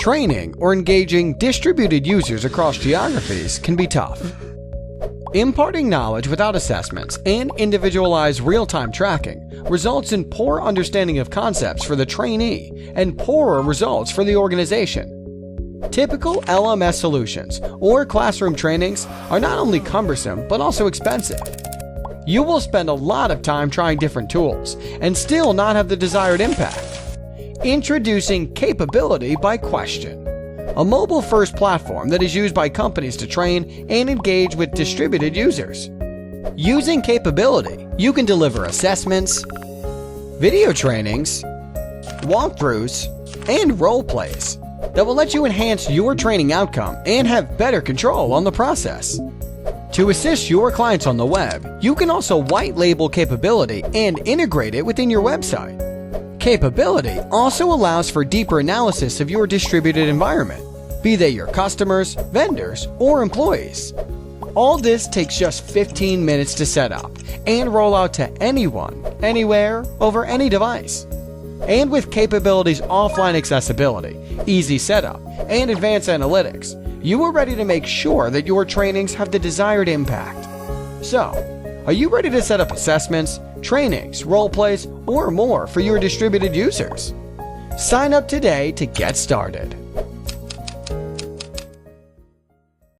Training or engaging distributed users across geographies can be tough. Imparting knowledge without assessments and individualized real-time tracking results in poor understanding of concepts for the trainee and poorer results for the organization. Typical LMS solutions or classroom trainings are not only cumbersome but also expensive. You will spend a lot of time trying different tools and still not have the desired impact. Introducing Capability by Question, a mobile-first platform that is used by companies to train and engage with distributed users. Using Capability, you can deliver assessments, video trainings, walkthroughs, and role plays that will let you enhance your training outcome and have better control on the process. To assist your clients on the web, you can also white label Capability and integrate it within your website. Capability also allows for deeper analysis of your distributed environment, be they your customers, vendors, or employees. All this takes just 15 minutes to set up and roll out to anyone, anywhere, over any device. And with Capability's offline accessibility, easy setup, and advanced analytics, you are ready to make sure that your trainings have the desired impact. So, are you ready to set up assessments, trainings, role plays, or more for your distributed users? Sign up today to get started.